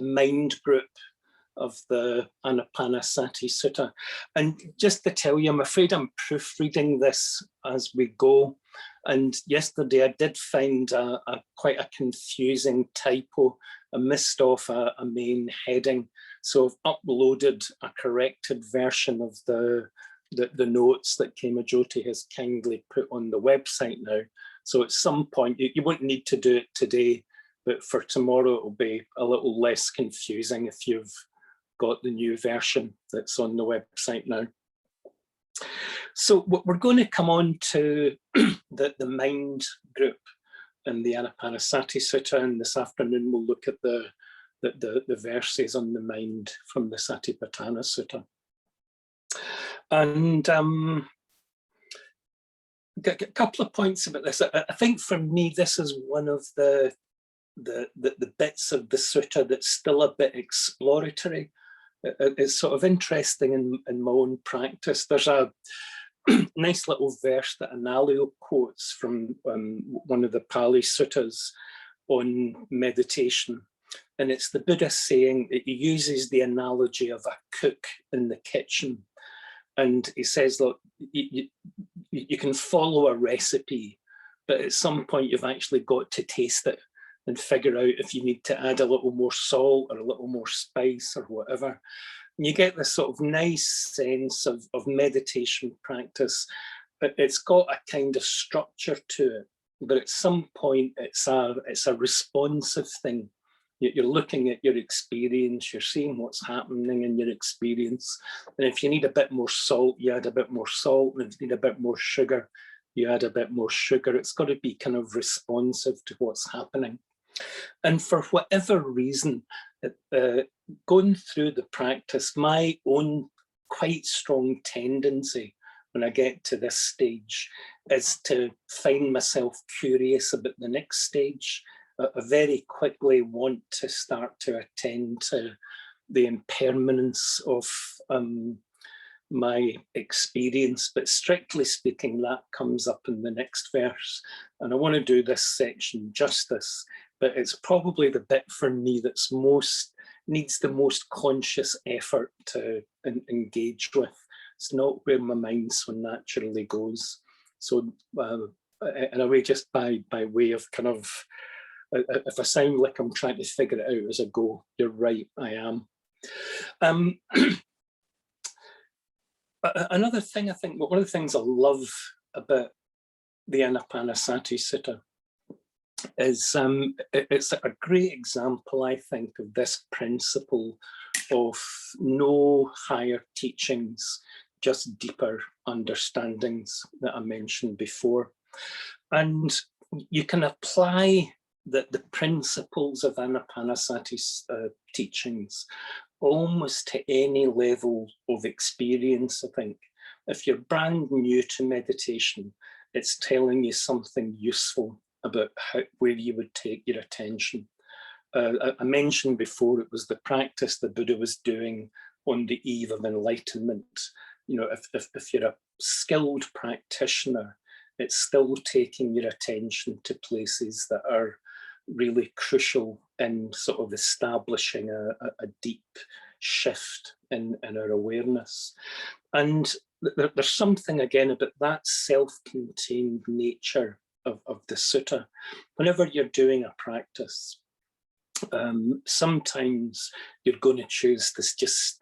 mind group of the Anapanasati Sutta. And just to tell you, I'm afraid I'm proofreading this as we go. And yesterday I did find quite a confusing typo. I missed off a main heading. So I've uploaded a corrected version of the notes that Kemajoti has kindly put on the website now. So at some point, you won't need to do it today, but for tomorrow it'll be a little less confusing if you've got the new version that's on the website now. So we're going to come on to the mind group in the Anapanasati Sutta, and this afternoon we'll look at the verses on the mind from the Satipatthana Sutta. And a couple of points about this. I think for me, this is one of the bits of the sutta that's still a bit exploratory. It's sort of interesting in my own practice. There's a nice little verse that Analayo quotes from one of the Pali suttas on meditation. And it's the Buddha saying, it uses the analogy of a cook in the kitchen. And he says, look, you can follow a recipe, but at some point you've actually got to taste it and figure out if you need to add a little more salt or a little more spice or whatever. And you get this sort of nice sense of meditation practice, but it's got a kind of structure to it. But at some point it's a responsive thing. You're looking at your experience, you're seeing what's happening in your experience. And if you need a bit more salt, you add a bit more salt. And if you need a bit more sugar, you add a bit more sugar. It's got to be kind of responsive to what's happening. And for whatever reason, going through the practice, my own quite strong tendency when I get to this stage is to find myself curious about the next stage. I very quickly want to start to attend to the impermanence of my experience, but strictly speaking, that comes up in the next verse. And I want to do this section justice, but it's probably the bit for me that's needs the most conscious effort to engage with. It's not where my mind so naturally goes. So in a way, just by way of kind of, if I sound like I'm trying to figure it out as I go, you're right, I am. Another thing, I think, one of the things I love about the Anapanasati Sutta is it's a great example, I think, of this principle of no higher teachings, just deeper understandings that I mentioned before. And you can apply the principles of Anapanasati's teachings almost to any level of experience, I think. If you're brand new to meditation, it's telling you something useful about where you would take your attention. I mentioned before, it was the practice the Buddha was doing on the eve of enlightenment. You know, if you're a skilled practitioner, it's still taking your attention to places that are really crucial in sort of establishing a deep shift in our awareness. And there's something, again, about that self-contained nature of the sutta. Whenever you're doing a practice, sometimes you're going to choose to just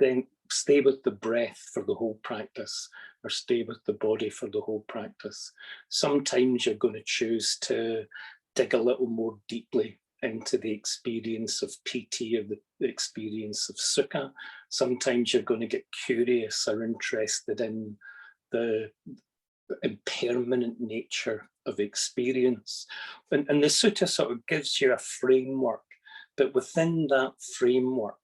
stay with the breath for the whole practice, or stay with the body for the whole practice. Sometimes you're going to choose to dig a little more deeply into the experience of piti, or the experience of sukha. Sometimes you're going to get curious or interested in the impermanent nature of experience. And the sutta sort of gives you a framework, but within that framework,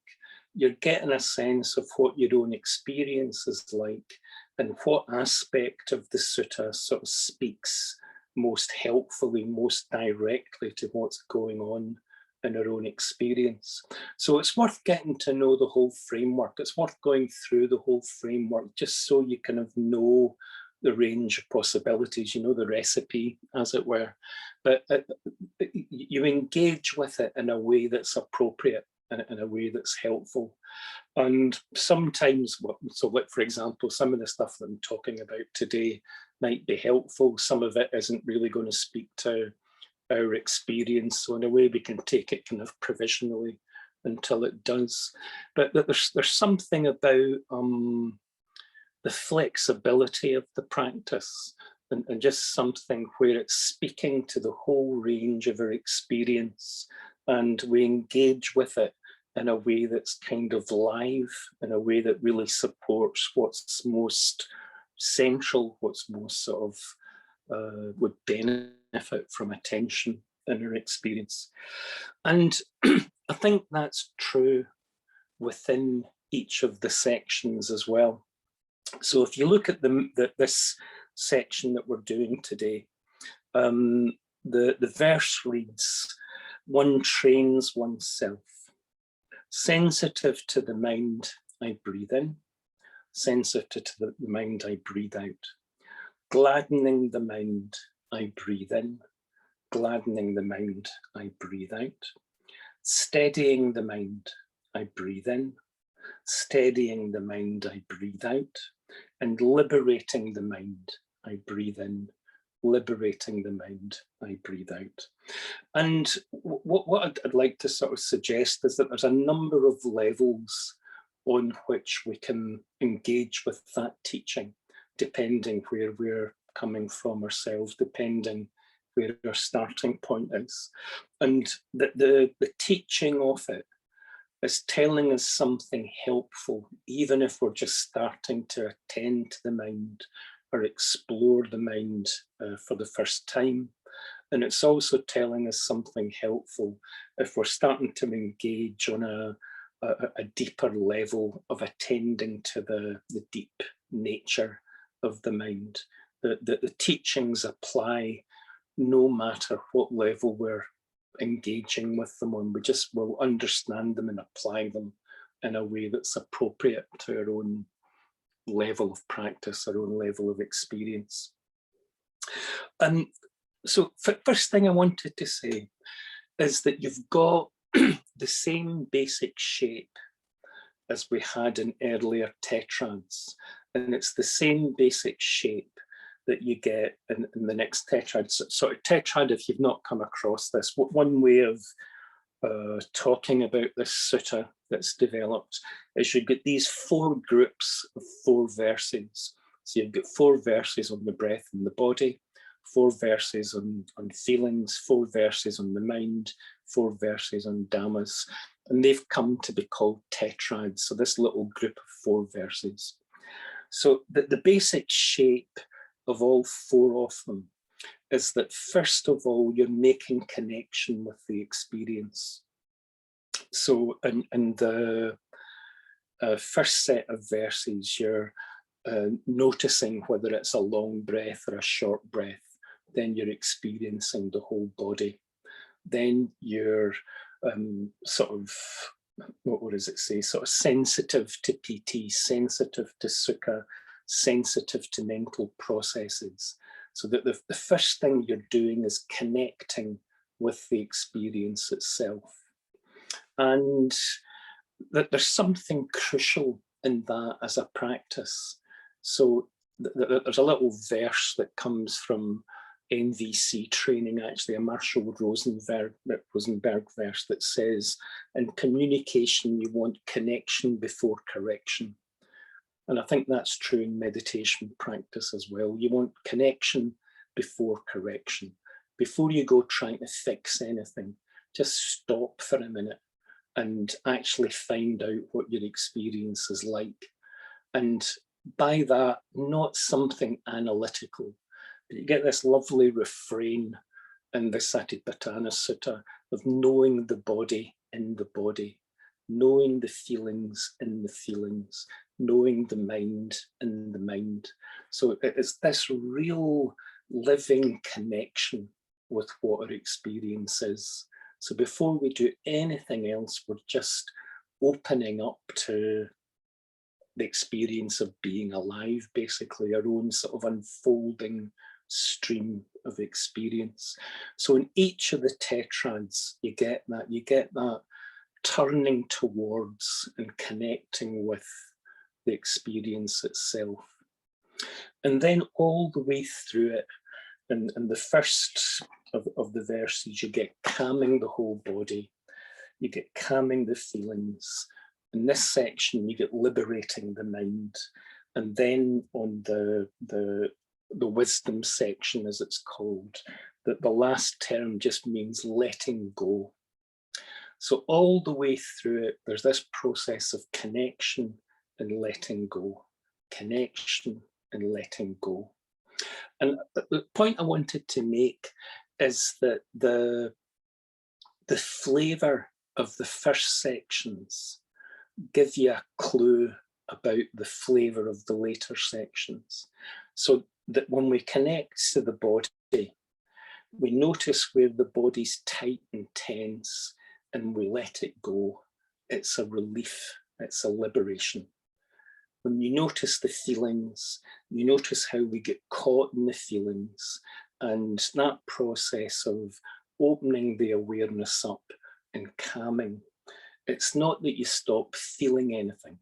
you're getting a sense of what your own experience is like and what aspect of the sutta sort of speaks most helpfully, most directly to what's going on in our own experience. So it's worth getting to know the whole framework. It's worth going through the whole framework just so you kind of know the range of possibilities, you know, the recipe, as it were. But you engage with it in a way that's appropriate. in a way that's helpful. And sometimes, so like for example, some of the stuff that I'm talking about today might be helpful. Some of it isn't really going to speak to our experience. So in a way we can take it kind of provisionally until it does. But there's something about the flexibility of the practice and just something where it's speaking to the whole range of our experience, and we engage with it in a way that's kind of live, in a way that really supports what's most central, what's most sort of would benefit from attention in our experience. And I think that's true within each of the sections as well. So if you look at this section that we're doing today, the verse reads, "One trains oneself. Sensitive to the mind, I breathe in. Sensitive to the mind, I breathe out. Gladdening the mind, I breathe in. Gladdening the mind, I breathe out. Steadying the mind, I breathe in. Steadying the mind, I breathe out. And liberating the mind, I breathe in. Liberating the mind, I breathe out." And what I'd like to sort of suggest is that there's a number of levels on which we can engage with that teaching, depending where we're coming from ourselves, depending where our starting point is. And the teaching of it is telling us something helpful, even if we're just starting to attend to the mind or explore the mind for the first time. And it's also telling us something helpful if we're starting to engage on a deeper level of attending to the deep nature of the mind. The teachings apply no matter what level we're engaging with them on. We just will understand them and apply them in a way that's appropriate to our own level of practice, our own level of experience. And so first thing I wanted to say is that you've got the same basic shape as we had in earlier tetrads, and it's the same basic shape that you get in the next tetrad. So tetrad, if you've not come across this, one way of talking about this sutta that's developed is you get these 4 groups of 4 verses. So you've got 4 verses on the breath and the body, 4 verses on feelings, 4 verses on the mind, 4 verses on dhammas, and they've come to be called tetrads. So this little group of 4 verses. So the basic shape of all 4 of them is that first of all, you're making connection with the experience. So in the first set of verses, you're noticing whether it's a long breath or a short breath. Then you're experiencing the whole body. Then you're sort of, what does it say? Sort of sensitive to PT, sensitive to sukha, sensitive to mental processes. So that the first thing you're doing is connecting with the experience itself. And that there's something crucial in that as a practice. So there's a little verse that comes from NVC training, actually, a Marshall Rosenberg verse that says, in communication, you want connection before correction. And I think that's true in meditation practice as well. You want connection before correction. Before you go trying to fix anything, just stop for a minute and actually find out what your experience is like. And by that, not something analytical, but you get this lovely refrain in the Satipatthana Sutta of knowing the body in the body, knowing the feelings in the feelings, knowing the mind in the mind. So it's this real living connection with what our experience is. So before we do anything else, we're just opening up to the experience of being alive, basically, our own sort of unfolding stream of experience. So in each of the tetrads, you get that turning towards and connecting with the experience itself. And then all the way through it, in the first of the verses, you get calming the whole body, you get calming the feelings. In this section, you get liberating the mind. And then on the wisdom section, as it's called, that the last term just means letting go. So all the way through it, there's this process of connection and letting go, connection and letting go. And the point I wanted to make is that the flavour of the first sections give you a clue about the flavour of the later sections. So that when we connect to the body, we notice where the body's tight and tense, and we let it go. It's a relief, it's a liberation. When you notice the feelings, you notice how we get caught in the feelings, and that process of opening the awareness up and calming. It's not that you stop feeling anything.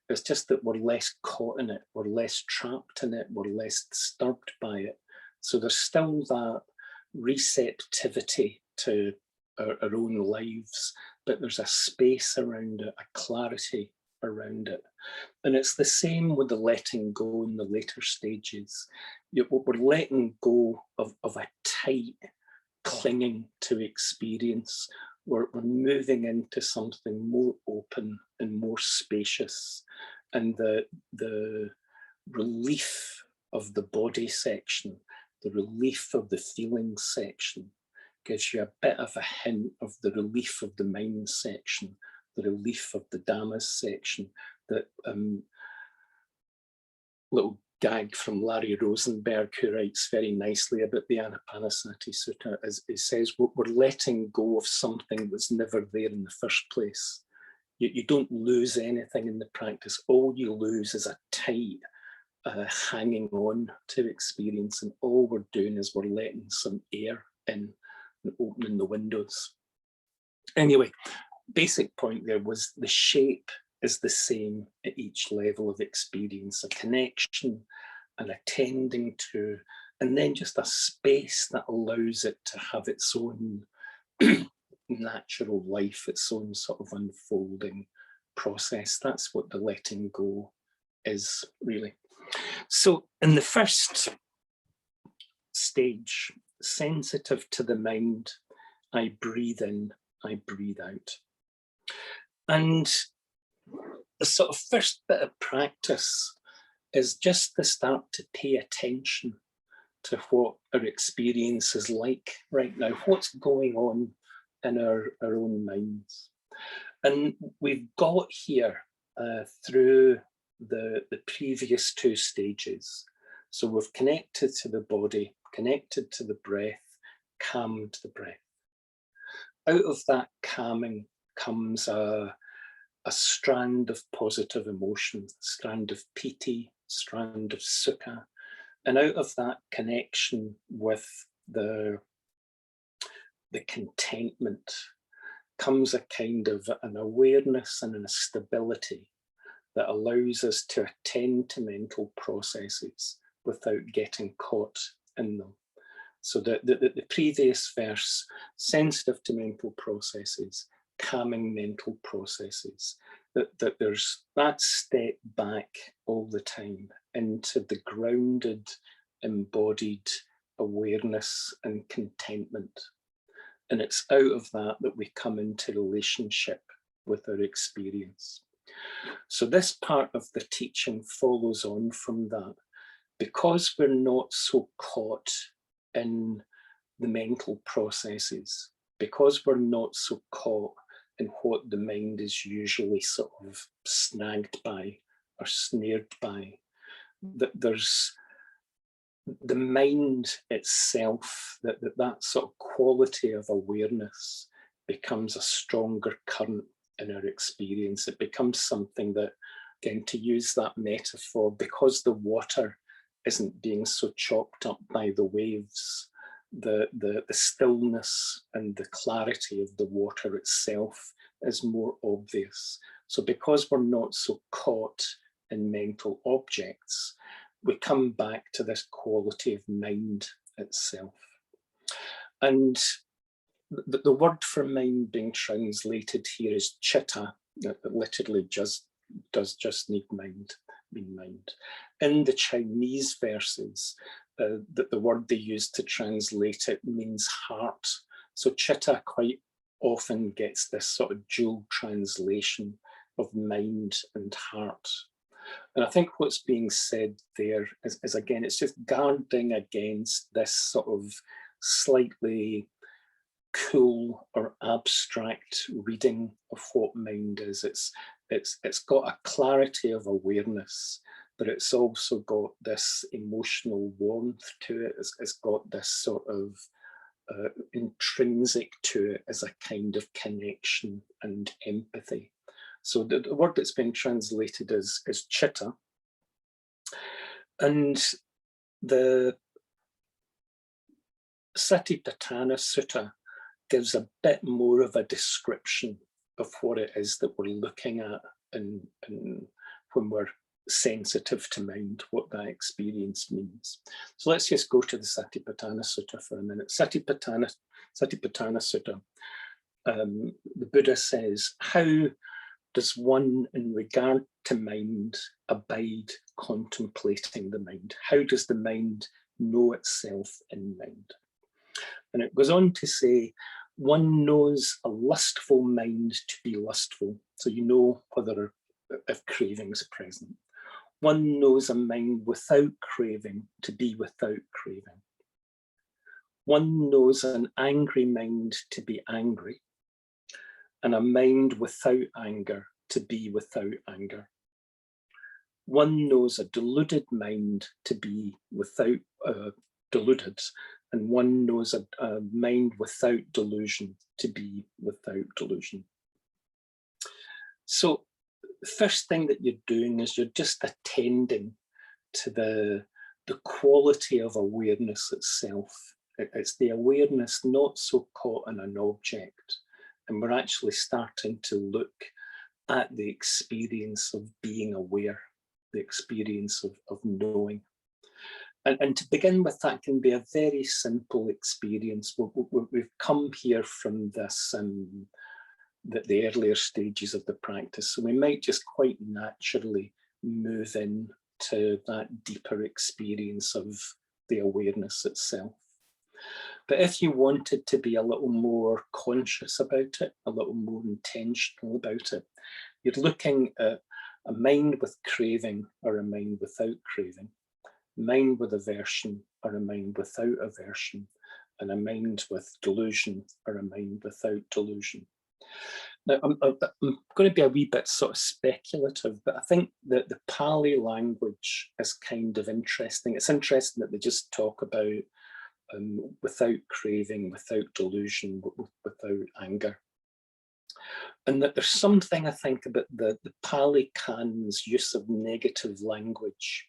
It's just that we're less caught in it, we're less trapped in it, we're less disturbed by it. So there's still that receptivity to our own lives, but there's a space around it, a clarity around it. And it's the same with the letting go in the later stages. We're letting go of a tight clinging to experience. We're moving into something more open and more spacious. And the relief of the body section, the relief of the feelings section, gives you a bit of a hint of the relief of the mind section, the relief of the Dhammas section. That little gag from Larry Rosenberg, who writes very nicely about the Anapanasati Sutta, he says, we're letting go of something that was never there in the first place. You don't lose anything in the practice. All you lose is a tight hanging on to experience, and all we're doing is we're letting some air in and opening the windows. Anyway, basic point there was the shape is the same at each level of experience, a connection, an attending to, and then just a space that allows it to have its own natural life, its own sort of unfolding process. That's what the letting go is, really. So in the first stage, sensitive to the mind, I breathe in, I breathe out. And the sort of first bit of practice is just to start to pay attention to what our experience is like right now, what's going on in our own minds. And we've got here through the previous two stages. So we've connected to the body, connected to the breath, calmed the breath. Out of that calming comes a strand of positive emotion, a strand of piti, strand of sukha. And out of that connection with the contentment comes a kind of an awareness and a stability that allows us to attend to mental processes without getting caught in them. So the previous verse, sensitive to mental processes, calming mental processes, that there's that step back all the time into the grounded, embodied awareness and contentment. And it's out of that we come into relationship with our experience. So this part of the teaching follows on from that. Because we're not so caught in the mental processes, because we're not so caught in what the mind is usually sort of snagged by or snared by, that there's the mind itself, that sort of quality of awareness becomes a stronger current in our experience. It becomes something that, again, to use that metaphor, because the water isn't being so chopped up by the waves, the stillness and the clarity of the water itself is more obvious. So because we're not so caught in mental objects, we come back to this quality of mind itself. And the word for mind being translated here is chitta, that literally does just mean mind. In the Chinese verses, the word they use to translate it means heart. So chitta quite often gets this sort of dual translation of mind and heart. And I think what's being said there is again, it's just guarding against this sort of slightly cool or abstract reading of what mind is. It's got a clarity of awareness, but it's also got this emotional warmth to it. It's got this sort of intrinsic to it as a kind of connection and empathy. So the word that's been translated is chitta. And the Satipatthana Sutta gives a bit more of a description of what it is that we're looking at and when we're sensitive to mind, what that experience means. So let's just go to the Satipatthana Sutta for a minute. Satipatthana Sutta, the Buddha says, how does one in regard to mind abide contemplating the mind? How does the mind know itself in mind? And it goes on to say, one knows a lustful mind to be lustful. So you know whether if cravings are present. One knows a mind without craving to be without craving. One knows an angry mind to be angry, and a mind without anger to be without anger. One knows a deluded mind to be without deluded, and one knows a mind without delusion to be without delusion. So the first thing that you're doing is you're just attending to the quality of awareness itself. It's the awareness not so caught in an object, and we're actually starting to look at the experience of being aware, the experience of knowing. And to begin with, that can be a very simple experience. We've come here from this, the earlier stages of the practice, so we might just quite naturally move in to that deeper experience of the awareness itself. But if you wanted to be a little more conscious about it, a little more intentional about it, you're looking at a mind with craving or a mind without craving, mind with aversion or a mind without aversion, and a mind with delusion or a mind without delusion. Now, I'm going to be a wee bit sort of speculative, but I think that the Pali language is kind of interesting. It's interesting that they just talk about without craving, without delusion, without anger. And that there's something, I think, about the Pali Canon's use of negative language.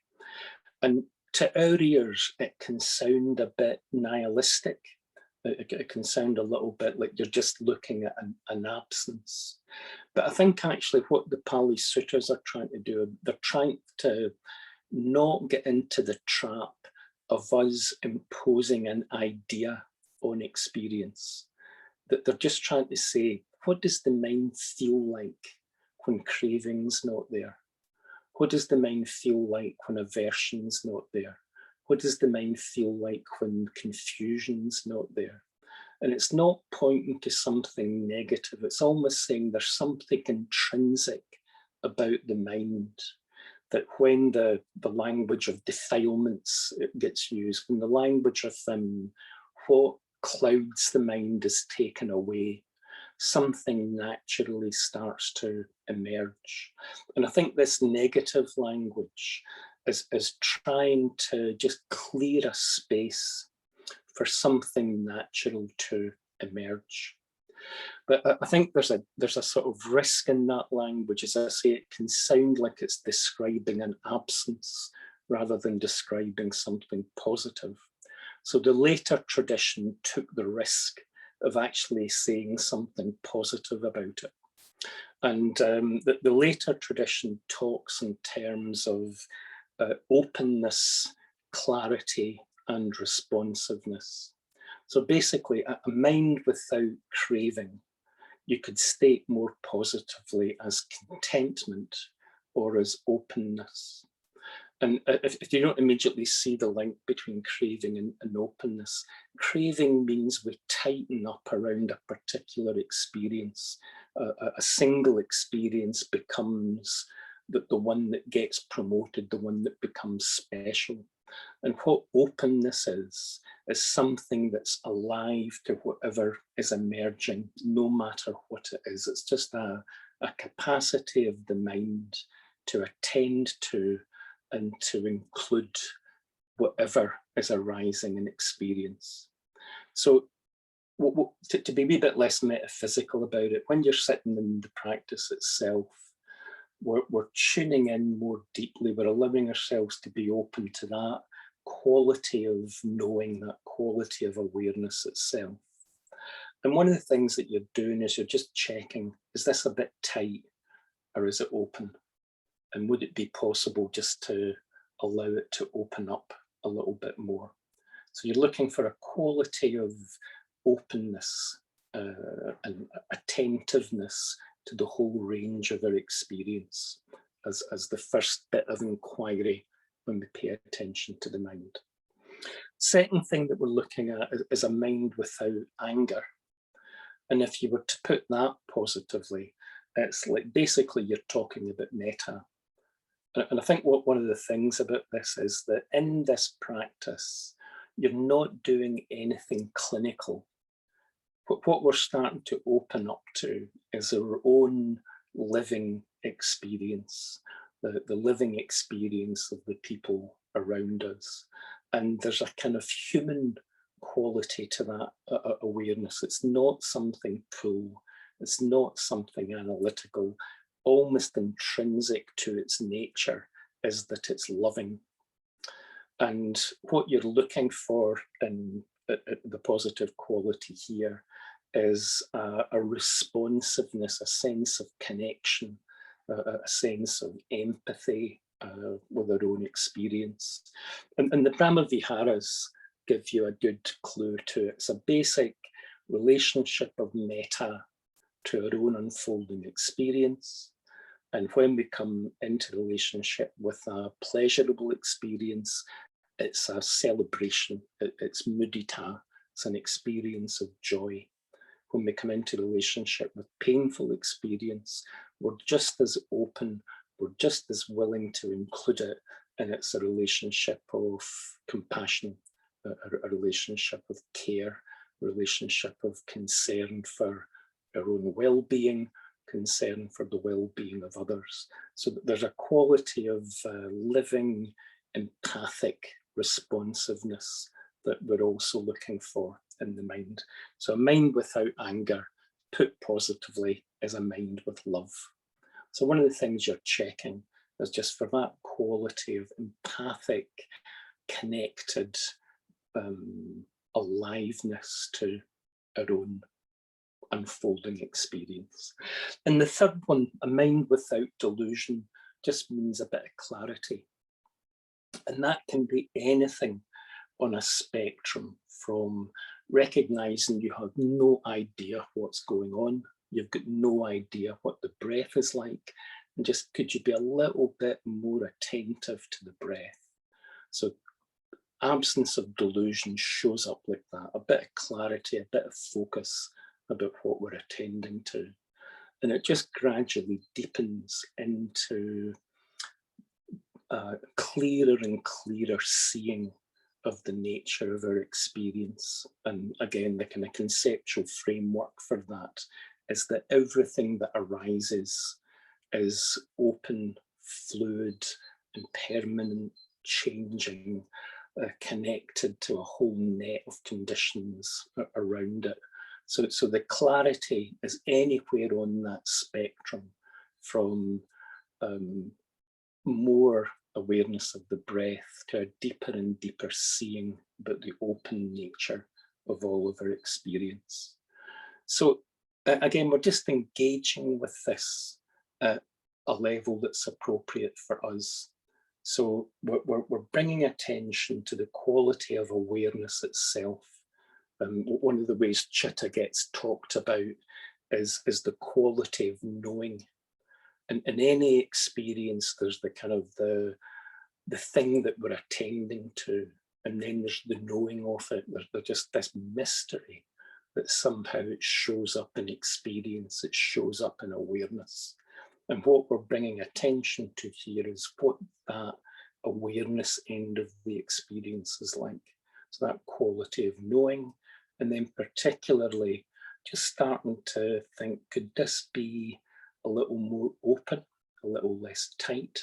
And to our ears, it can sound a bit nihilistic. It can sound a little bit like you're just looking at an absence. But I think actually what the Pali Sutras are trying to do, they're trying to not get into the trap of us imposing an idea on experience. That they're just trying to say, what does the mind feel like when craving's not there? What does the mind feel like when aversion's not there? What does the mind feel like when confusion's not there? And it's not pointing to something negative. It's almost saying there's something intrinsic about the mind, that when the language of defilements gets used, when the language of what clouds the mind is taken away, something naturally starts to emerge. And I think this negative language is trying to just clear a space for something natural to emerge. But I think there's a sort of risk in that language. As I say, it can sound like it's describing an absence rather than describing something positive. So the later tradition took the risk of actually saying something positive about it. And the later tradition talks in terms of openness, clarity, and responsiveness. So basically, a mind without craving, you could state more positively as contentment or as openness. And if you don't immediately see the link between craving and openness, craving means we tighten up around a particular experience. A single experience becomes the one that gets promoted, the one that becomes special. And what openness is something that's alive to whatever is emerging, no matter what it is. It's just a capacity of the mind to attend to and to include whatever is arising in experience. So to be a wee bit less metaphysical about it, when you're sitting in the practice itself, we're tuning in more deeply, we're allowing ourselves to be open to that quality of knowing, that quality of awareness itself. And one of the things that you're doing is you're just checking, is this a bit tight or is it open? And would it be possible just to allow it to open up a little bit more? So you're looking for a quality of openness and attentiveness to the whole range of our experience as the first bit of inquiry when we pay attention to the mind. Second thing that we're looking at is a mind without anger. And if you were to put that positively, it's like basically you're talking about metta. And I think one of the things about this is that in this practice, you're not doing anything clinical. What we're starting to open up to is our own living experience, the living experience of the people around us. And there's a kind of human quality to that awareness. It's not something cool. It's not something analytical. Almost intrinsic to its nature is that it's loving. And what you're looking for in the positive quality here is a responsiveness, a sense of connection, a sense of empathy with our own experience. And the Brahma Viharas give you a good clue to it. It's a basic relationship of metta to our own unfolding experience. And when we come into relationship with a pleasurable experience, it's a celebration, it's mudita, it's an experience of joy. When we come into relationship with painful experience, we're just as open, we're just as willing to include it, and it's a relationship of compassion, a relationship of care, a relationship of concern for our own well-being, concern for the well-being of others. So there's a quality of living, empathic responsiveness that we're also looking for in the mind. So a mind without anger, put positively, is a mind with love. So one of the things you're checking is just for that quality of empathic, connected aliveness to our own unfolding experience. And the third one, a mind without delusion, just means a bit of clarity. And that can be anything on a spectrum, from recognizing you have no idea what's going on, you've got no idea what the breath is like, and just could you be a little bit more attentive to the breath? So absence of delusion shows up like that, a bit of clarity, a bit of focus about what we're attending to. And it just gradually deepens into clearer and clearer seeing of the nature of our experience. And again, the kind of conceptual framework for that is that everything that arises is open, fluid, impermanent, changing, connected to a whole net of conditions around it. So the clarity is anywhere on that spectrum, from more awareness of the breath to a deeper and deeper seeing about the open nature of all of our experience. So again, we're just engaging with this at a level that's appropriate for us. So we're bringing attention to the quality of awareness itself. One of the ways chitta gets talked about is the quality of knowing. And in any experience, there's the kind of the thing that we're attending to, and then there's the knowing of it. There's just this mystery that somehow it shows up in experience, it shows up in awareness. And what we're bringing attention to here is what that awareness end of the experience is like. So that quality of knowing, and then particularly just starting to think, could this be a little more open, a little less tight?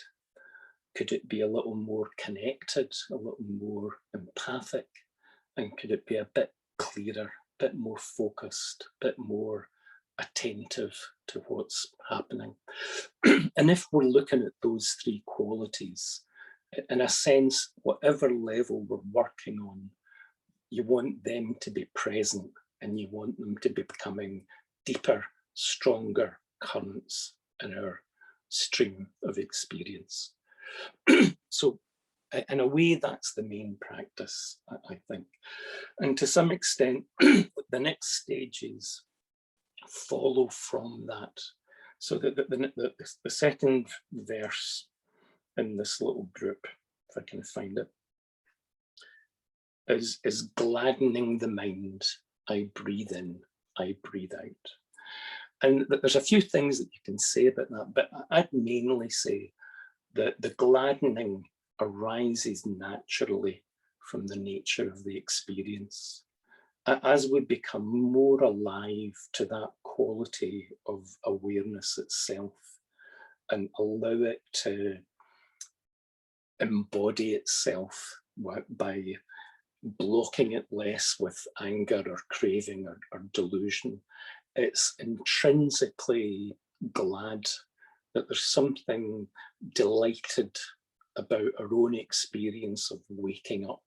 Could it be a little more connected, a little more empathic? And could it be a bit clearer, a bit more focused, a bit more attentive to what's happening? And if we're looking at those three qualities, in a sense, whatever level we're working on, you want them to be present, and you want them to be becoming deeper, stronger currents in our stream of experience. So in a way, that's the main practice, I think. And to some extent, the next stages follow from that. So the second verse in this little group, if I can find it, is gladdening the mind. I breathe in, I breathe out. And there's a few things that you can say about that, but I'd mainly say that the gladdening arises naturally from the nature of the experience. As we become more alive to that quality of awareness itself and allow it to embody itself by blocking it less with anger or craving or delusion, it's intrinsically glad, that there's something delighted about our own experience of waking up,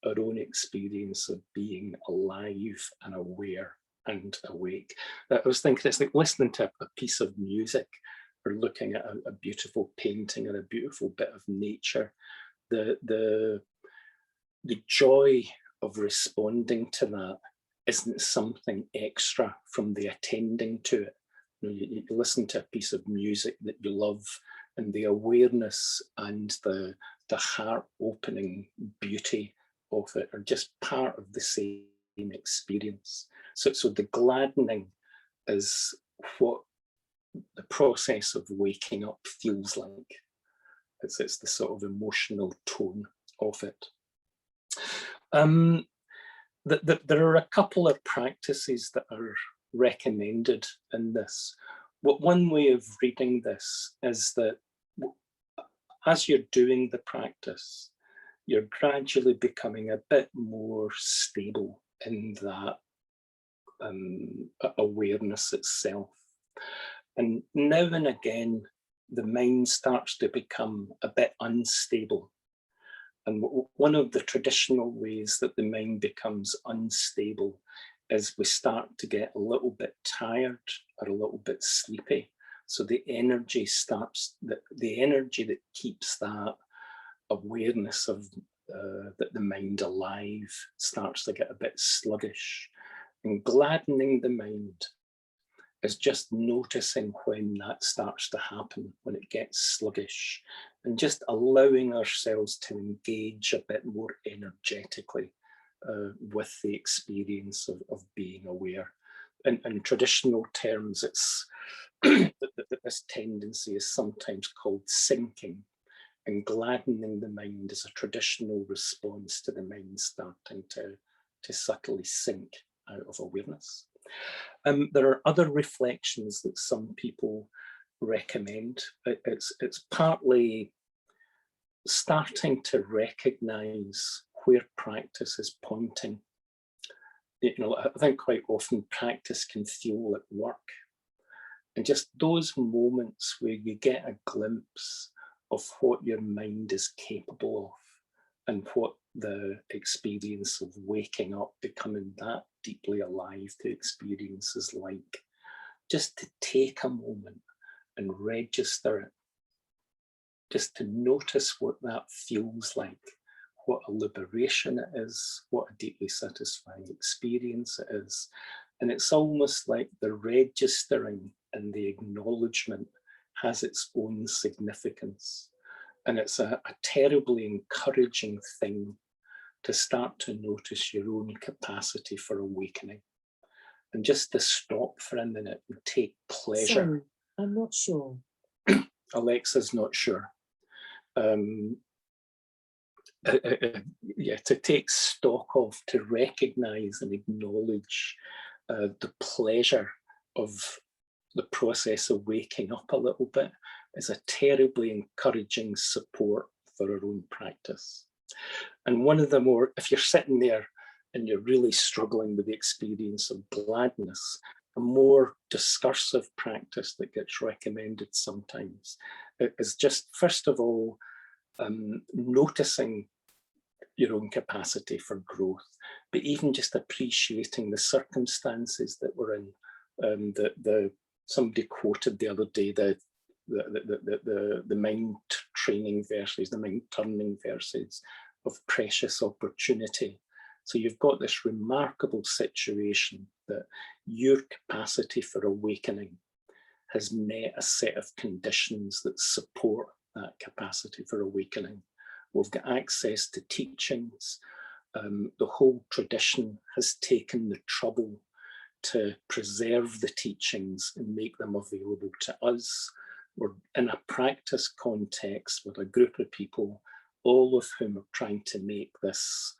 our own experience of being alive and aware and awake. I was thinking, it's like listening to a piece of music or looking at a beautiful painting or a beautiful bit of nature. The joy of responding to that isn't something extra from the attending to it. You listen to a piece of music that you love, and the awareness and the heart-opening beauty of it are just part of the same experience. So the gladdening is what the process of waking up feels like. It's the sort of emotional tone of it. There are a couple of practices that are recommended in this. One way of reading this is that as you're doing the practice, you're gradually becoming a bit more stable in that awareness itself. And now and again, the mind starts to become a bit unstable. And one of the traditional ways that the mind becomes unstable is we start to get a little bit tired or a little bit sleepy. So the energy starts, the energy that keeps that awareness of the mind alive starts to get a bit sluggish. And gladdening the mind is just noticing when that starts to happen, when it gets sluggish, and just allowing ourselves to engage a bit more energetically with the experience of being aware. In traditional terms, it's this tendency is sometimes called sinking, and gladdening the mind is a traditional response to the mind starting to subtly sink out of awareness. There are other reflections that some people recommend. It's partly starting to recognize where practice is pointing. I think quite often practice can feel like work. And just those moments where you get a glimpse of what your mind is capable of and what the experience of waking up, becoming that deeply alive to experience is like. just to take a moment and register it, just to notice what that feels like, what a liberation it is, what a deeply satisfying experience it is. And it's almost like the registering and the acknowledgement has its own significance. And it's a terribly encouraging thing to start to notice your own capacity for awakening. And just to stop for a minute and take pleasure. Sorry, I'm not sure. Alexa's not sure. Yeah, to take stock of, to recognize and acknowledge the pleasure of the process of waking up a little bit is a terribly encouraging support for our own practice. And one of the more, if you're sitting there and you're really struggling with the experience of gladness, a more discursive practice that gets recommended sometimes is just, first of all, noticing your own capacity for growth, but even just appreciating the circumstances that we're in. Somebody quoted the other day the mind training verses, the mind turning verses of precious opportunity. So you've got this remarkable situation that your capacity for awakening has met a set of conditions that support that capacity for awakening. We've got access to teachings. The whole tradition has taken the trouble to preserve the teachings and make them available to us. We're in a practice context with a group of people, all of whom are trying to make this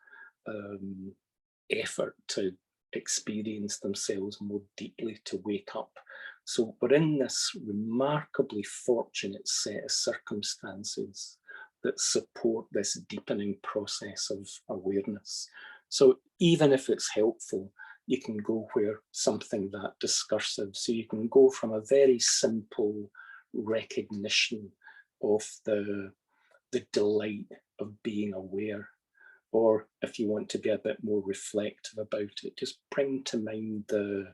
effort to experience themselves more deeply, to wake up. So we're in this remarkably fortunate set of circumstances that support this deepening process of awareness. So even if it's helpful, you can go where something that discursive, so you can go from a very simple recognition of the delight of being aware, or if you want to be a bit more reflective about it, just bring to mind the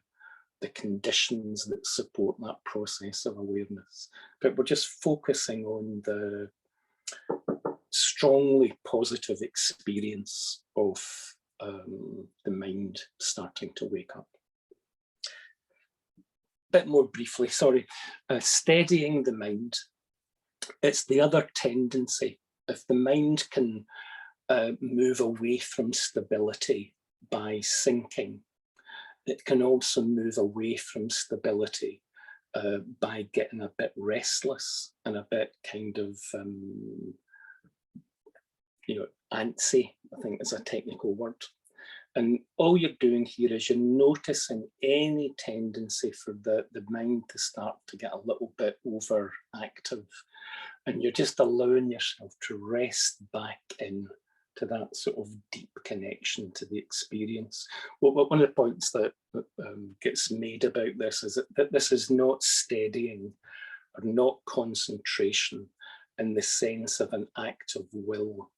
conditions that support that process of awareness. But we're just focusing on the strongly positive experience of the mind starting to wake up. A bit more briefly, sorry, steadying the mind. It's the other tendency. If the mind can move away from stability by sinking, it can also move away from stability by getting a bit restless and a bit kind of, antsy, I think is a technical word. And all you're doing here is you're noticing any tendency for the mind to start to get a little bit overactive. And you're just allowing yourself to rest back in to that sort of deep connection to the experience. Well, one of the points that gets made about this is that this is not steadying or not concentration in the sense of an act of will.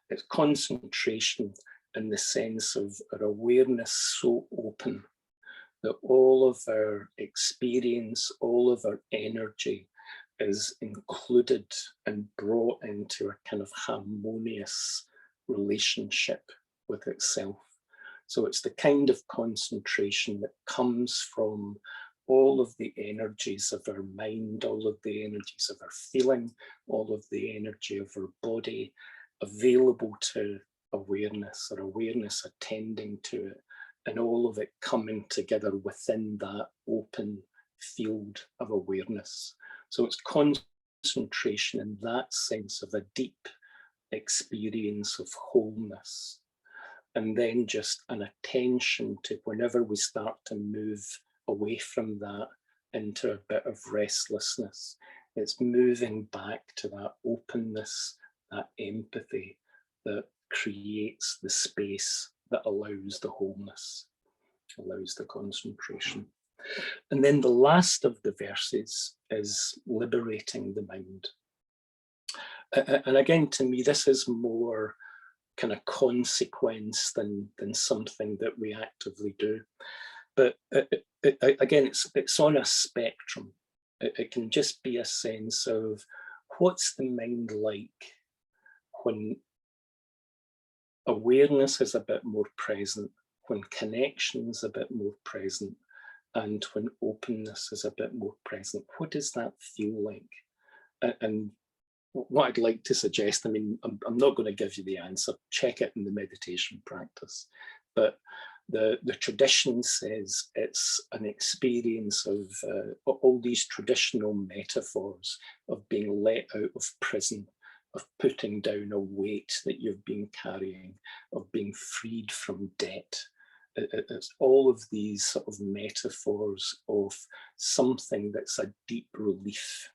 It's concentration in the sense of our awareness so open that all of our experience, all of our energy is included and brought into a kind of harmonious relationship with itself. So it's the kind of concentration that comes from all of the energies of our mind, all of the energies of our feeling, all of the energy of our body available to awareness, or awareness attending to it, and all of it coming together within that open field of awareness. So it's concentration in that sense of a deep experience of wholeness, and then just an attention to whenever we start to move away from that into a bit of restlessness, it's moving back to that openness, that empathy that creates the space that allows the wholeness, allows the concentration. And then the last of the verses is liberating the mind. And again, to me, this is more kind of consequence than something that we actively do. But again, it's on a spectrum. It can just be a sense of what's the mind like when awareness is a bit more present, when connection is a bit more present, and when openness is a bit more present. What does that feel like? And what I'd like to suggest, I mean, I'm not going to give you the answer, check it in the meditation practice, but the tradition says it's an experience of all these traditional metaphors of being let out of prison, of putting down a weight that you've been carrying, of being freed from debt. It's all of these sort of metaphors of something that's a deep relief.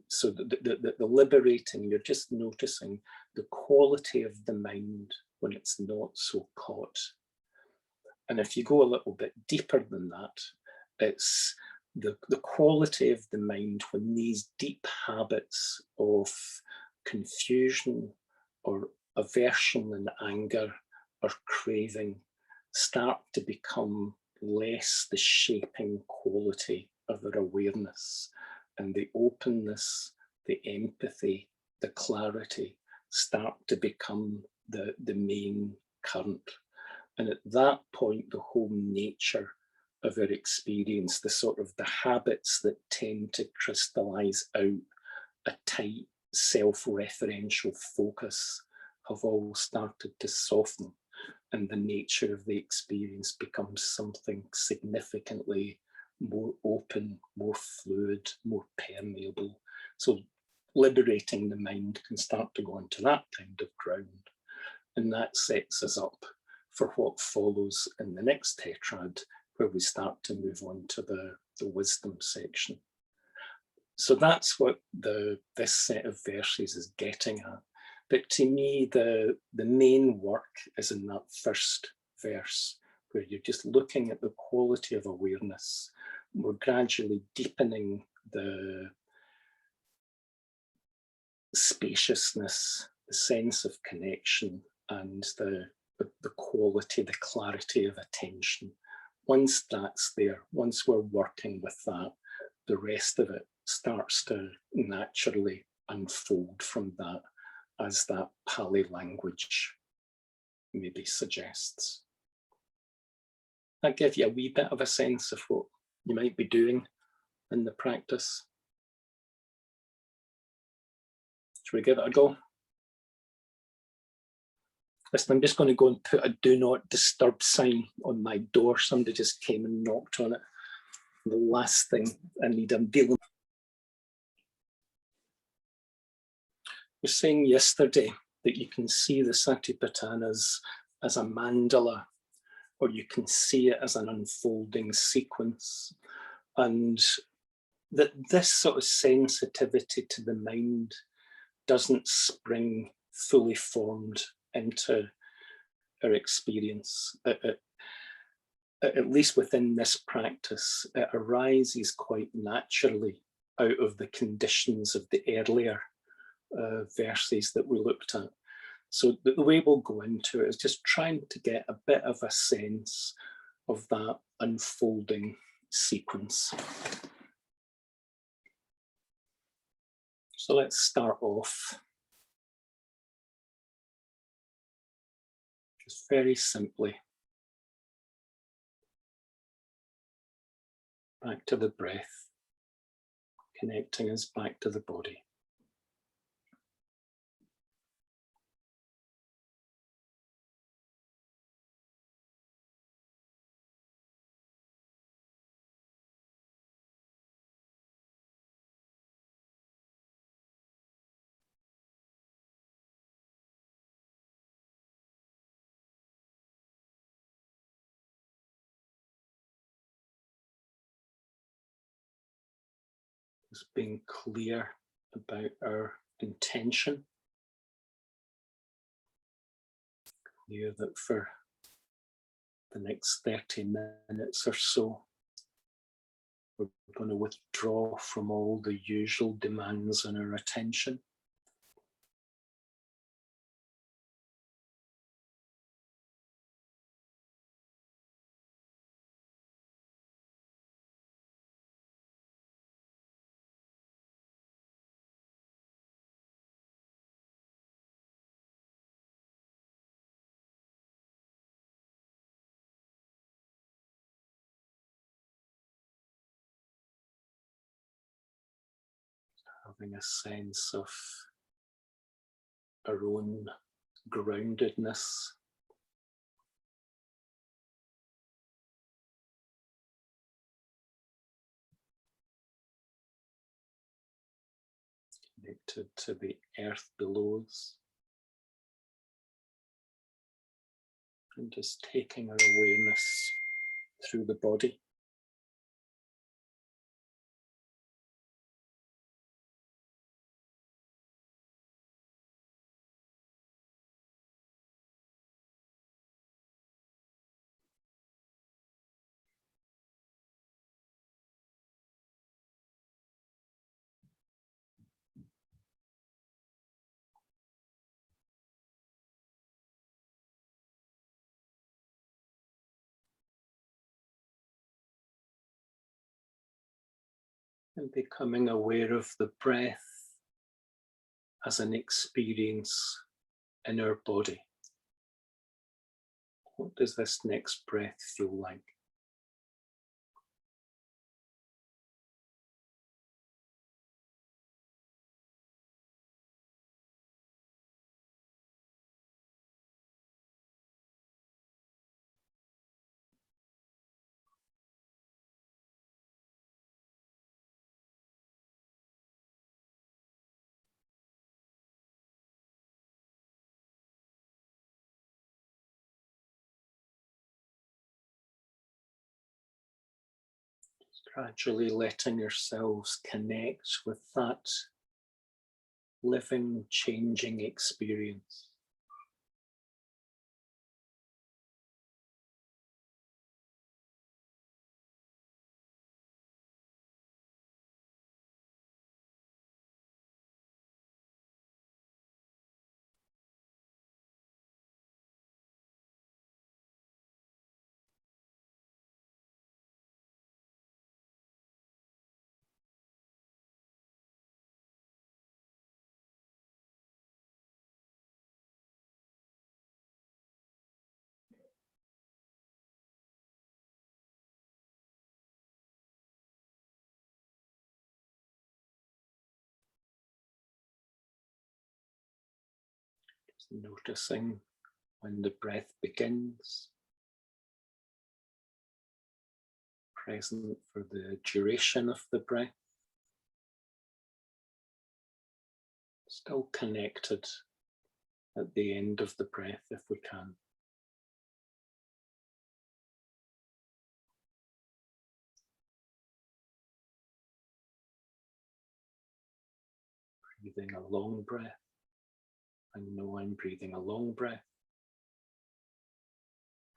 So the liberating, you're just noticing the quality of the mind when it's not so caught. And if you go a little bit deeper than that, it's the quality of the mind when these deep habits of confusion or aversion and anger or craving start to become less the shaping quality of our awareness, and the openness, the empathy, the clarity start to become the main current. And at that point, the whole nature of our experience, the sort of the habits that tend to crystallize out a tight self-referential focus, have all started to soften, and the nature of the experience becomes something significantly more open, more fluid, more permeable. So liberating the mind can start to go into that kind of ground. And that sets us up for what follows in the next tetrad, where we start to move on to the wisdom section. So that's what this set of verses is getting at. But to me, the main work is in that first verse, where you're just looking at the quality of awareness. We're gradually deepening the spaciousness, the sense of connection, and the quality, the clarity of attention. Once that's there, once we're working with that, the rest of it starts to naturally unfold from that, as that Pali language maybe suggests. That gives you a wee bit of a sense of what you might be doing in the practice. Should we give it a go? Listen, I'm just going to go and put a do not disturb sign on my door. Somebody just came and knocked on it. The last thing I need, I'm dealing. I was saying yesterday that you can see the Satipatthana as a mandala, or you can see it as an unfolding sequence. And that this sort of sensitivity to the mind doesn't spring fully formed into our experience. At least within this practice, it arises quite naturally out of the conditions of the earlier verses that we looked at. So the way we'll go into it is just trying to get a bit of a sense of that unfolding sequence. So let's start off just very simply. Back to the breath, connecting us back to the body. Just being clear about our intention. Clear that for the next 30 minutes or so, we're going to withdraw from all the usual demands on our attention. having a sense of our own groundedness. Connected to the earth below us. And just taking our awareness through the body. And becoming aware of the breath as an experience in our body. What does this next breath feel like? Gradually letting yourselves connect with that living, changing experience. Noticing when the breath begins, present for the duration of the breath, still connected at the end of the breath if we can. Breathing a long breath. I know I'm breathing a long breath.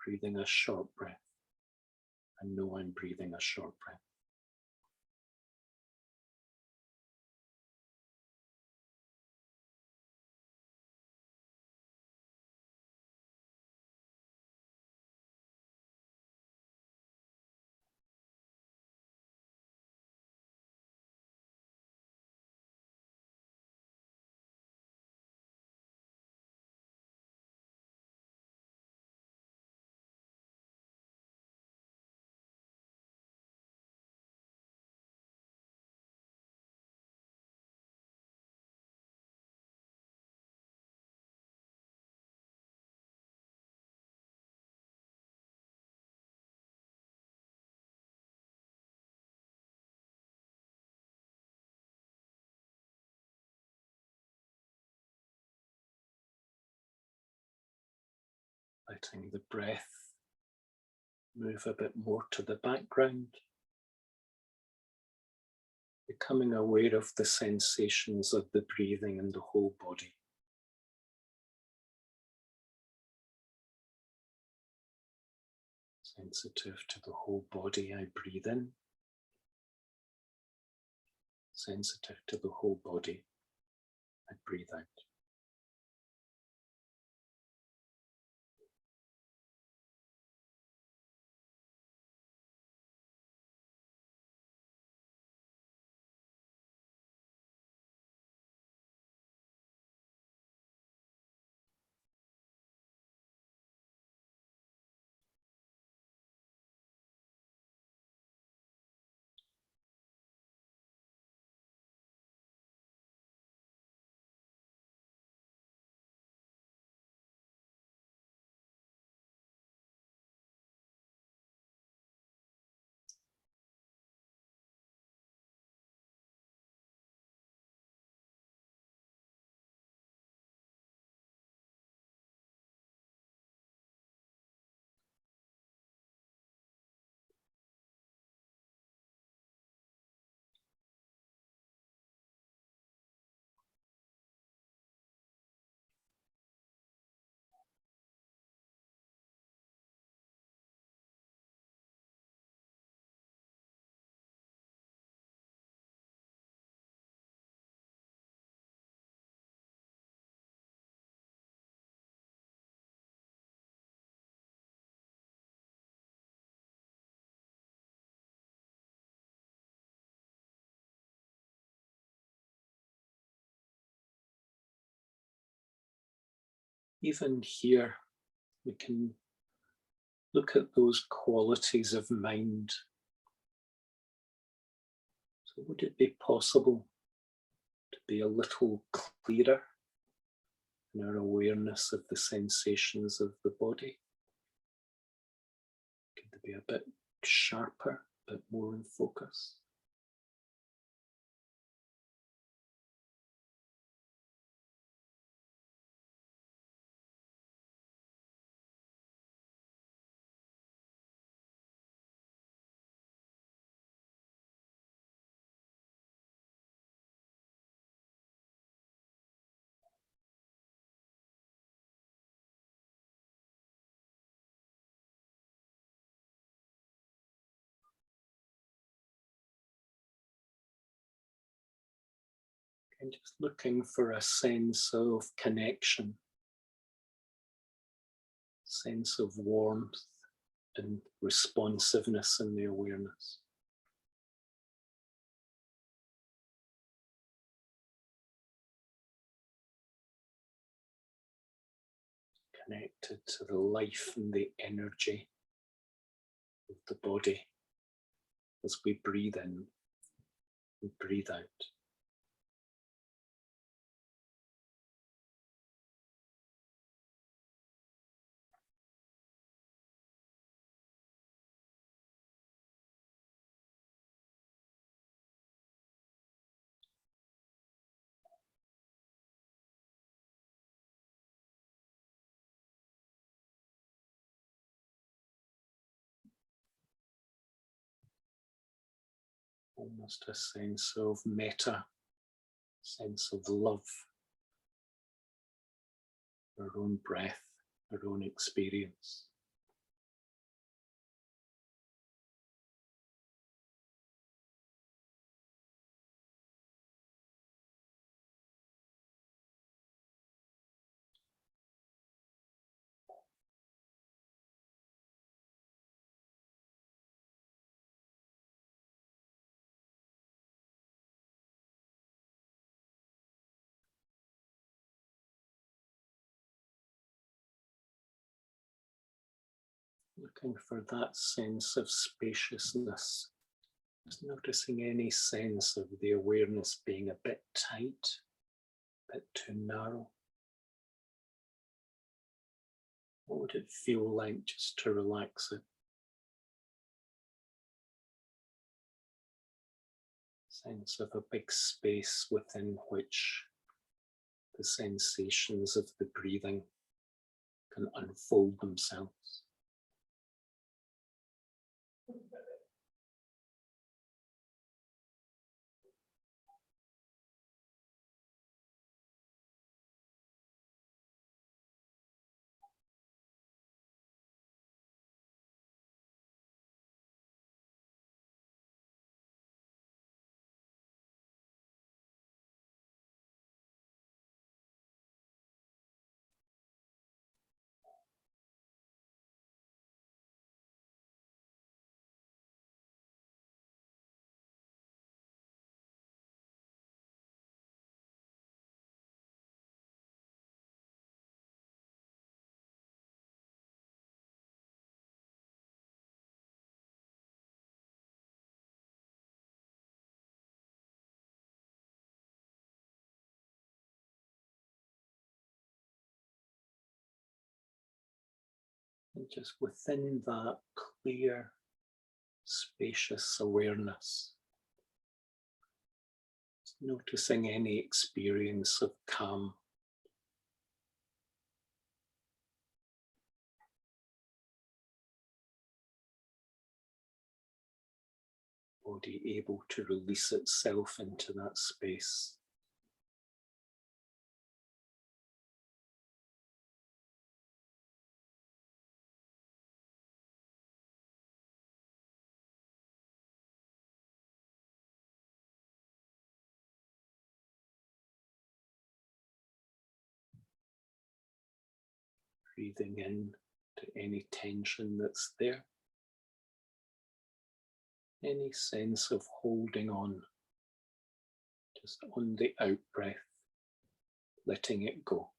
Breathing a short breath. I know I'm breathing a short breath. Letting the breath move a bit more to the background. Becoming aware of the sensations of the breathing in the whole body. Sensitive to the whole body, I breathe in. Sensitive to the whole body, I breathe out. even here, we can look at those qualities of mind. So would it be possible to be a little clearer in our awareness of the sensations of the body? Could they be a bit sharper, a bit more in focus? And just looking for a sense of connection, sense of warmth and responsiveness in the awareness. Connected to the life and the energy of the body as we breathe in and breathe out. Almost a sense of metta, sense of love, our own breath, our own experience. Looking for that sense of spaciousness, just noticing any sense of the awareness being a bit tight, a bit too narrow. What would it feel like just to relax it? Sense of a big space within which the sensations of the breathing can unfold themselves. And just within that clear, spacious awareness, noticing any experience of calm. Body able to release itself into that space. Breathing in to any tension that's there. Any sense of holding on, just on the out breath, letting it go.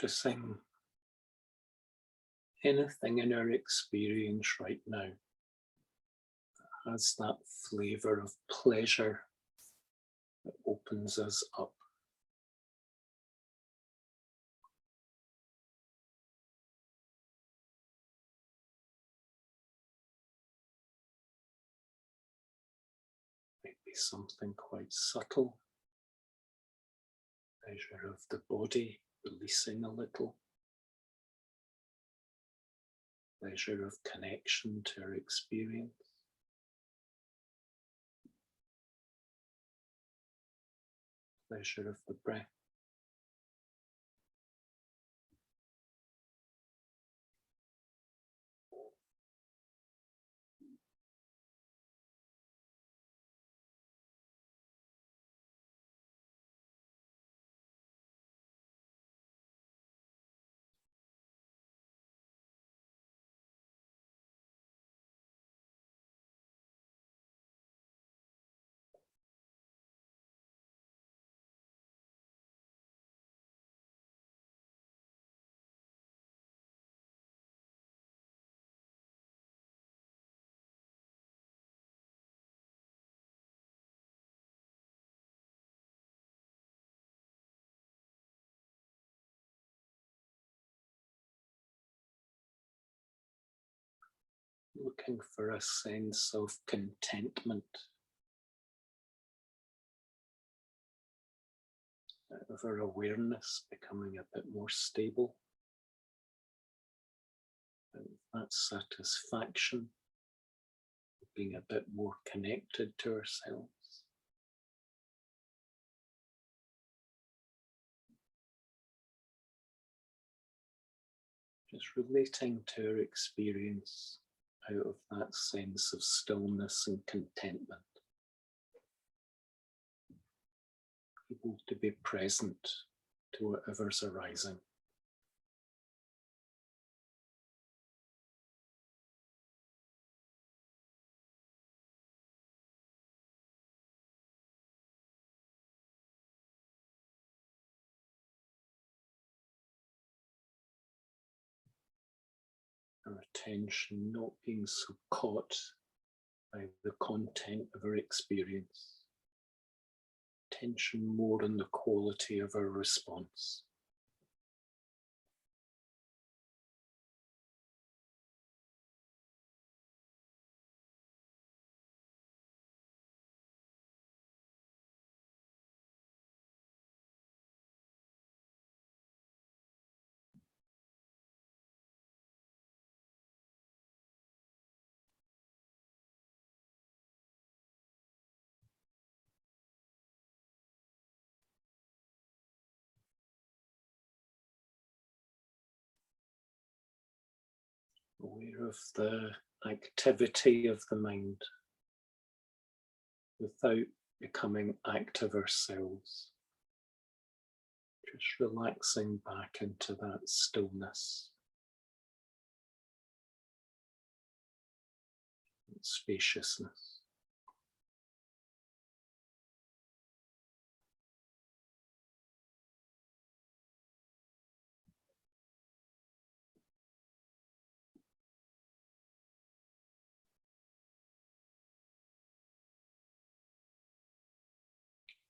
Noticing anything in our experience right now that has that flavour of pleasure that opens us up. Might be something quite subtle. Pleasure of the body releasing a little. Pleasure of connection to our experience. Pleasure of the breath. Looking for a sense of contentment, of our awareness becoming a bit more stable, and that satisfaction, being a bit more connected to ourselves. Just relating to our experience out of that sense of stillness and contentment. Able to be present to whatever's arising. Our attention not being so caught by the content of our experience. Attention more on the quality of our response. Aware of the activity of the mind without becoming active ourselves. Just relaxing back into that stillness, that spaciousness.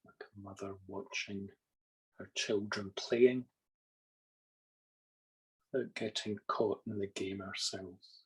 Like a mother watching her children playing without getting caught in the game ourselves.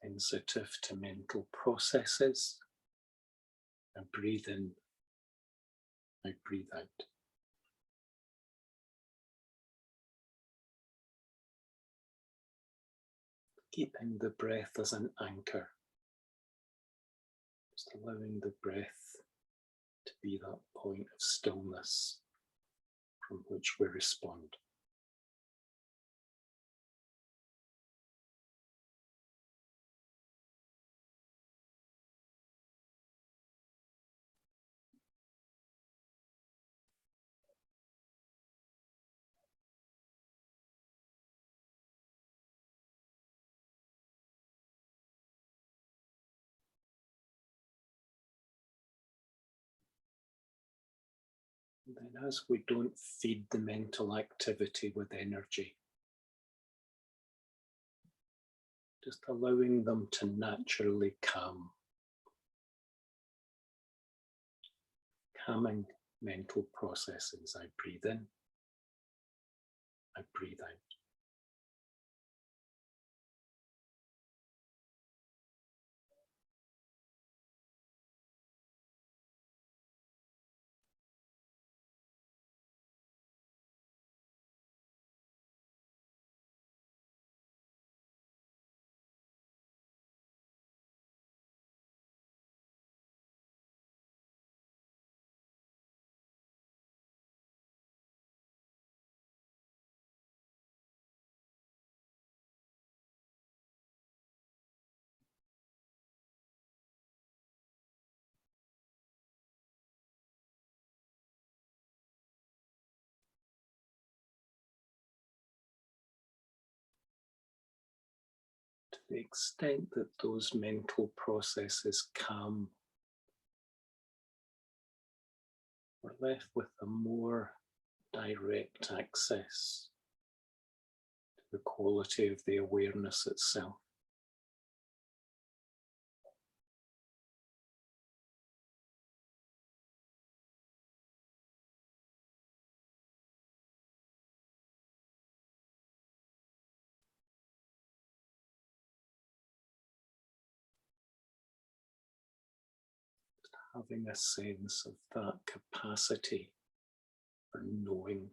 Sensitive to mental processes. I breathe in, I breathe out. Keeping the breath as an anchor, Just allowing the breath to be that point of stillness from which we respond. And then as we don't feed the mental activity with energy, just allowing them to naturally calm. Calming mental processes. I breathe in, I breathe out. To the extent that those mental processes calm, we're left with a more direct access to the quality of the awareness itself. Having a sense of that capacity for knowing.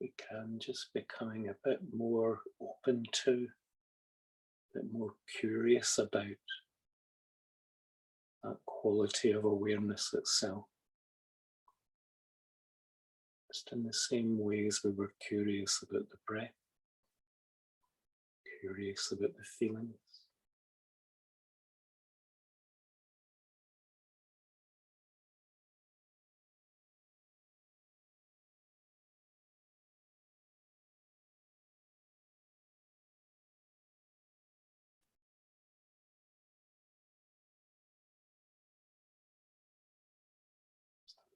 We can just becoming a bit more open to, a bit more curious about that quality of awareness itself. Just in the same ways we were curious about the breath, curious about the feelings.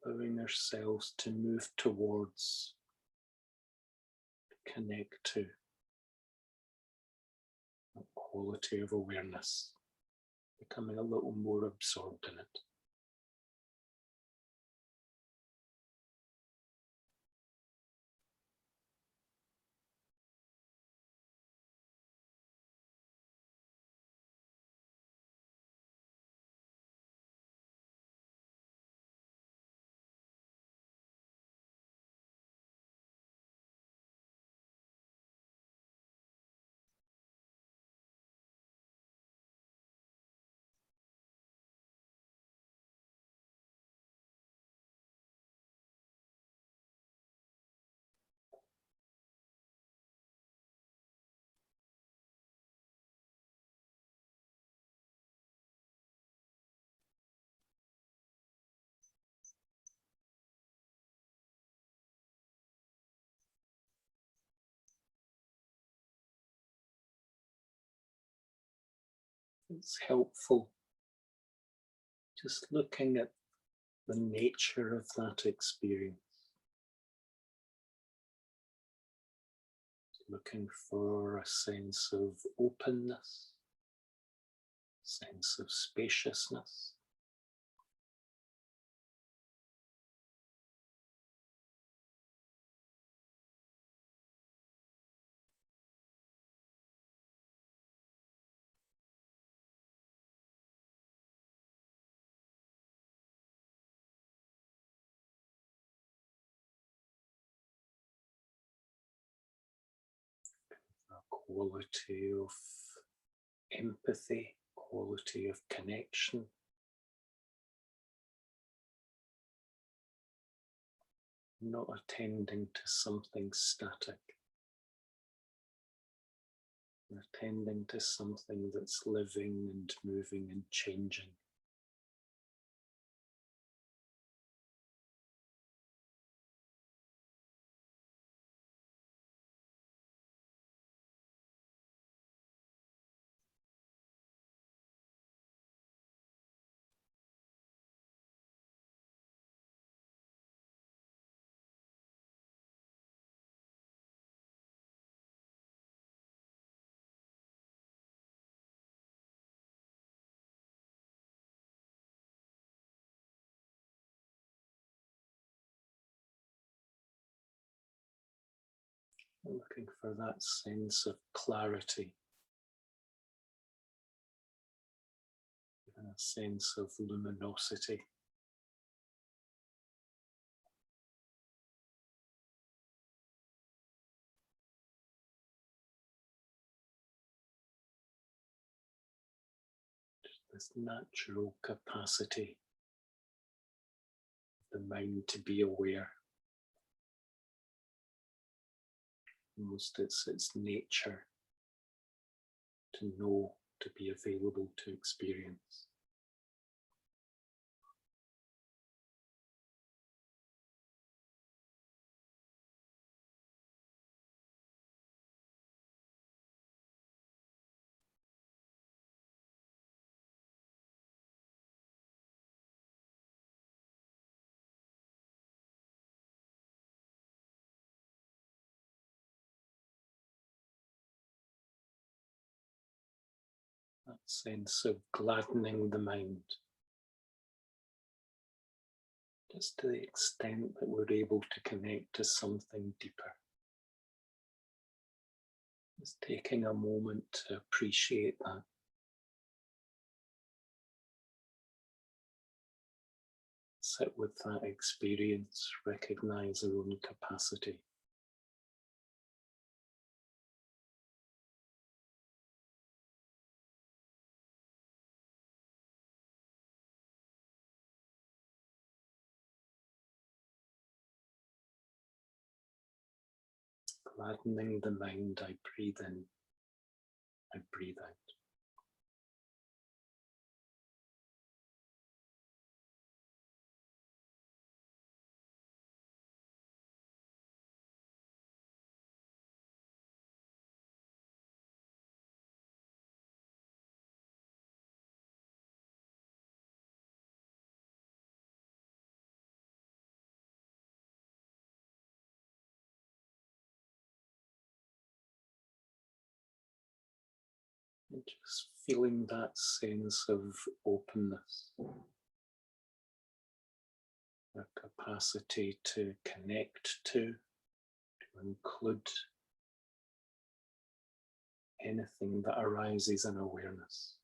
Allowing ourselves to move towards, connect to that quality of awareness, becoming a little more absorbed in it. It's helpful just looking at the nature of that experience, looking for a sense of openness, sense of spaciousness. A quality of empathy, quality of connection. Not attending to something static. Attending to something that's living and moving and changing. Looking for that sense of clarity, even a sense of luminosity. Just this natural capacity of the mind to be aware. Almost it's its nature to know, to be available to experience. That sense of gladdening the mind. Just to the extent that we're able to connect to something deeper. Just taking a moment to appreciate that. Sit with that experience, recognize our own capacity. Gladdening the mind, I breathe in, I breathe out. And just feeling that sense of openness, a capacity to connect to include anything that arises in awareness.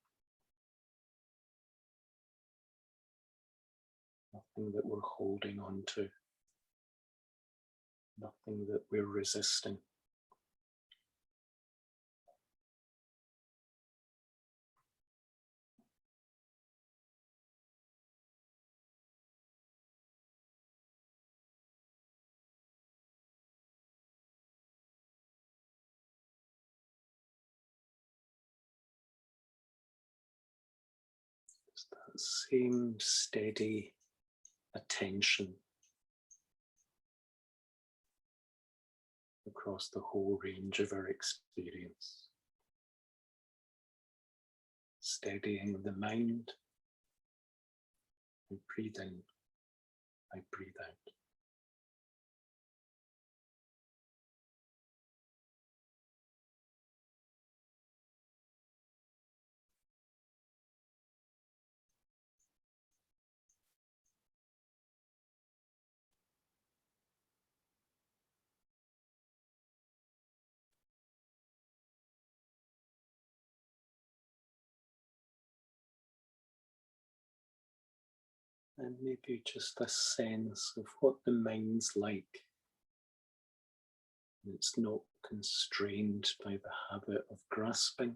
Nothing that we're holding on to, nothing that we're resisting. Just that same steady attention across the whole range of our experience. Steadying the mind. I breathe in, I breathe out. And maybe just a sense of what the mind's like. It's not constrained by the habit of grasping,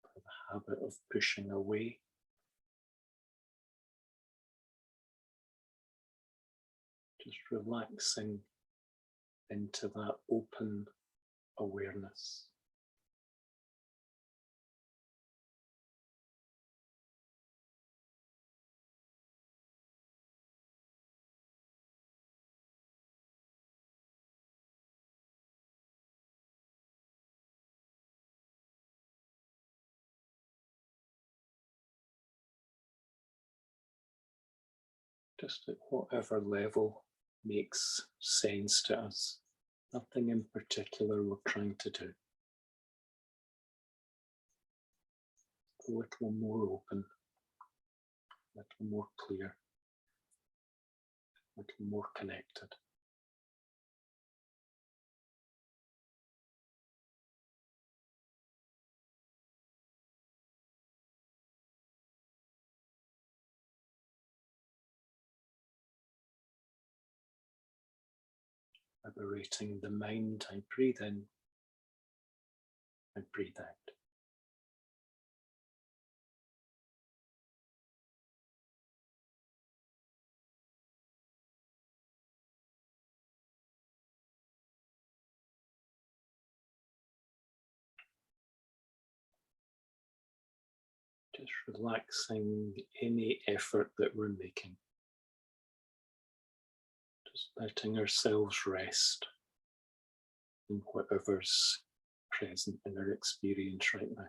by the habit of pushing away. Just relaxing into that open awareness. Just at whatever level makes sense to us. Nothing in particular we're trying to do. A little more open, a little more clear, a little more connected. Liberating the mind, I breathe in, I breathe out. Just relaxing any effort that we're making. Just letting ourselves rest in whatever's present in our experience right now.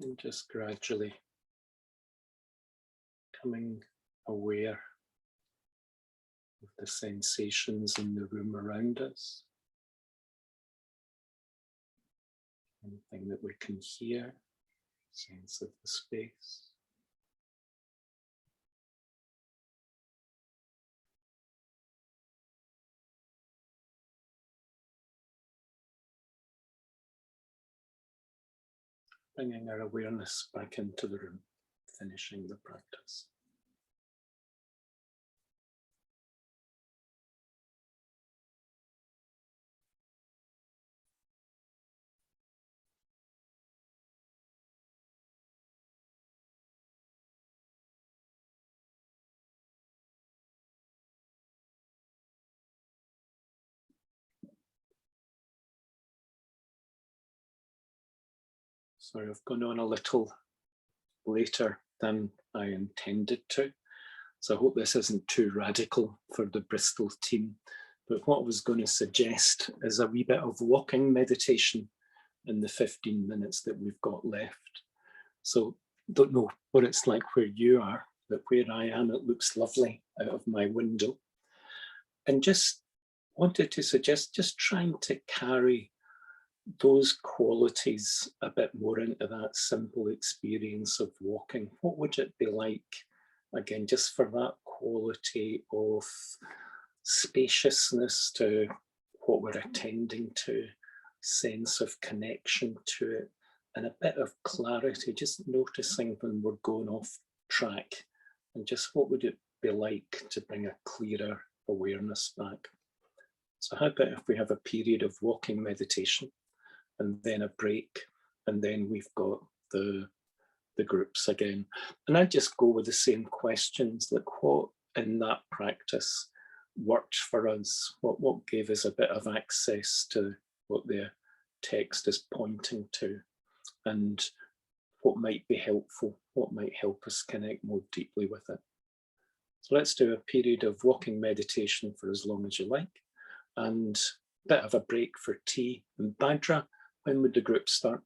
And just gradually becoming aware of the sensations in the room around us. Anything that we can hear, sense of the space. Bringing our awareness back into the room, finishing the practice. Sorry, I've gone on a little later than I intended to, so I hope this isn't too radical for the Bristol team. But what I was going to suggest is a wee bit of walking meditation in the 15 minutes that we've got left. So don't know what it's like where you are, but where I am, it looks lovely out of my window. And just wanted to suggest just trying to carry those qualities a bit more into that simple experience of walking. What would it be like, again, just for that quality of spaciousness to what we're attending to, sense of connection to it, and a bit of clarity, just noticing when we're going off track, and just what would it be like to bring a clearer awareness back? So how about if we have a period of walking meditation and then a break, and then we've got the groups again. And I'd just go with the same questions, like what in that practice worked for us, what gave us a bit of access to what the text is pointing to, and what might be helpful, what might help us connect more deeply with it. So let's do a period of walking meditation for as long as you like, and a bit of a break for tea. And Bhadra, when would the group start?